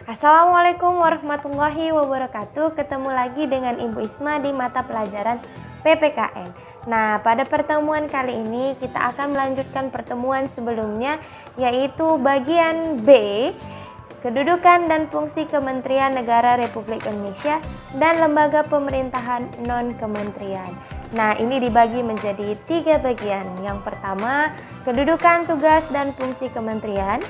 Assalamualaikum warahmatullahi wabarakatuh. Ketemu lagi dengan Ibu Isma di mata pelajaran PPKN. Nah, pada pertemuan kali ini kita akan melanjutkan pertemuan sebelumnya, yaitu bagian B, kedudukan dan fungsi Kementerian Negara Republik Indonesia dan lembaga pemerintahan non-kementerian. Nah, ini dibagi menjadi 3 bagian. Yang pertama, kedudukan, tugas, dan fungsi kementerian.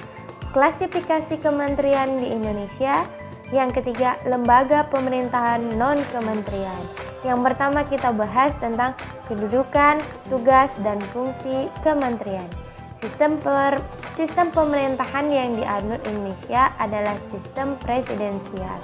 Klasifikasi kementerian di Indonesia. Yang ketiga, lembaga pemerintahan non-kementerian. Yang pertama kita bahas tentang kedudukan, tugas, dan fungsi kementerian. Sistem pemerintahan yang dianut Indonesia adalah sistem presidensial.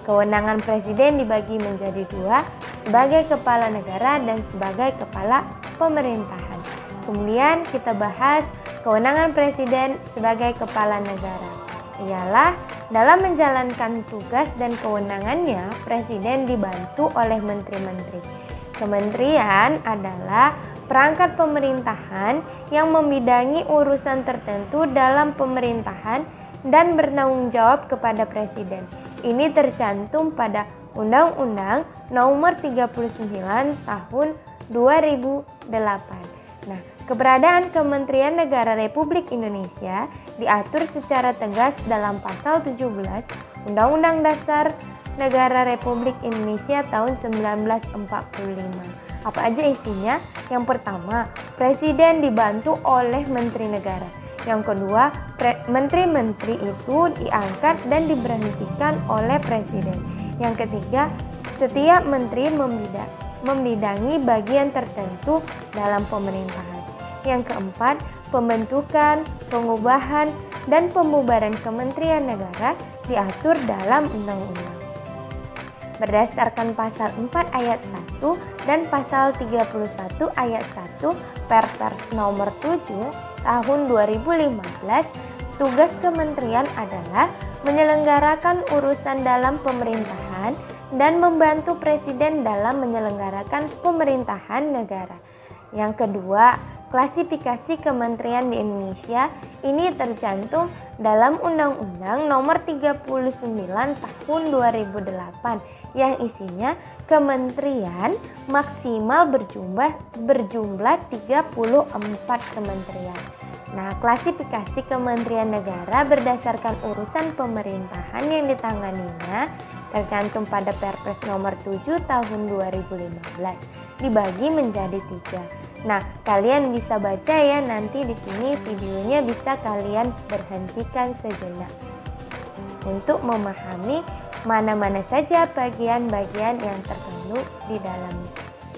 Kewenangan presiden dibagi menjadi 2, sebagai kepala negara dan sebagai kepala pemerintahan. Kemudian kita bahas kewenangan presiden sebagai kepala negara ialah dalam menjalankan tugas dan kewenangannya, presiden dibantu oleh menteri-menteri. Kementerian adalah perangkat pemerintahan yang membidangi urusan tertentu dalam pemerintahan dan bertanggung jawab kepada presiden. Ini tercantum pada Undang-Undang Nomor 39 Tahun 2008. Nah, keberadaan Kementerian Negara Republik Indonesia diatur secara tegas dalam pasal 17 Undang-Undang Dasar Negara Republik Indonesia tahun 1945. Apa aja isinya? Yang pertama, presiden dibantu oleh menteri negara. Yang kedua, menteri-menteri itu diangkat dan diberhentikan oleh presiden. Yang ketiga, setiap menteri membidangi bagian tertentu dalam pemerintahan. Yang keempat, pembentukan, pengubahan, dan pembubaran kementerian negara diatur dalam undang-undang. Berdasarkan pasal 4 ayat 1 dan pasal 31 ayat 1 Perpres nomor 7 tahun 2015, tugas kementerian adalah menyelenggarakan urusan dalam pemerintahan dan membantu presiden dalam menyelenggarakan pemerintahan negara. Yang kedua, klasifikasi kementerian di Indonesia ini tercantum dalam Undang-Undang Nomor 39 Tahun 2008 yang isinya kementerian maksimal berjumlah 34 kementerian. Nah, klasifikasi kementerian negara berdasarkan urusan pemerintahan yang ditanganinya tercantum pada Perpres nomor 7 tahun 2015 dibagi menjadi 3. Nah, kalian bisa baca ya, nanti di sini videonya bisa kalian berhentikan sejenak untuk memahami mana-mana saja bagian-bagian yang terkandung di dalamnya.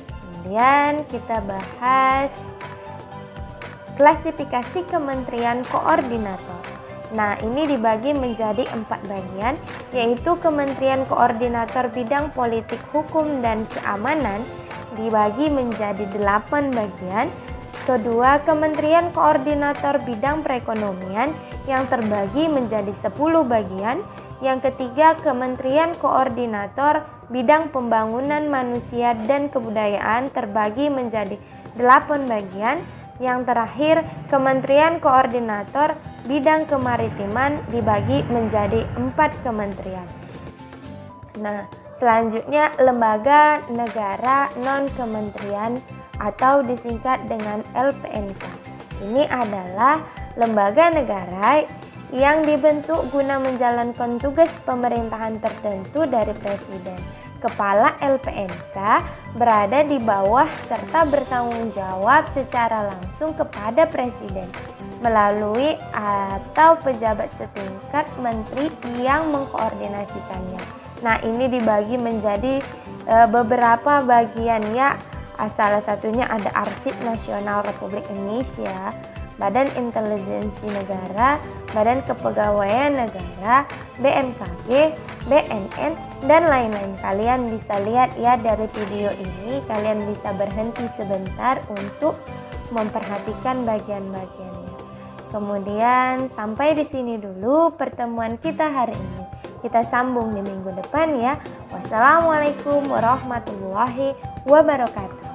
Kemudian kita bahas klasifikasi kementerian koordinator. Nah, ini dibagi menjadi 4 bagian, yaitu Kementerian Koordinator Bidang Politik, Hukum, dan Keamanan dibagi menjadi 8 bagian. Kedua, Kementerian Koordinator Bidang Perekonomian yang terbagi menjadi 10 bagian. Yang ketiga, Kementerian Koordinator Bidang Pembangunan Manusia dan Kebudayaan terbagi menjadi 8 bagian. Yang terakhir, Kementerian Koordinator Bidang Kemaritiman dibagi menjadi 4 kementerian. Nah, selanjutnya lembaga negara non-kementerian atau disingkat dengan LPNK. Ini adalah lembaga negara yang dibentuk guna menjalankan tugas pemerintahan tertentu dari presiden. Kepala LPNK berada di bawah serta bertanggung jawab secara langsung kepada presiden melalui atau pejabat setingkat menteri yang mengkoordinasikannya. Nah, ini dibagi menjadi beberapa bagian ya. Salah satunya ada Arsip Nasional Republik Indonesia, Badan Intelijensi Negara, Badan Kepegawaian Negara, BMKG, BNN, dan lain-lain. Kalian bisa lihat ya dari video ini, kalian bisa berhenti sebentar untuk memperhatikan bagian-bagiannya. Kemudian sampai di sini dulu pertemuan kita hari ini. Kita sambung di minggu depan ya. Wassalamualaikum warahmatullahi wabarakatuh.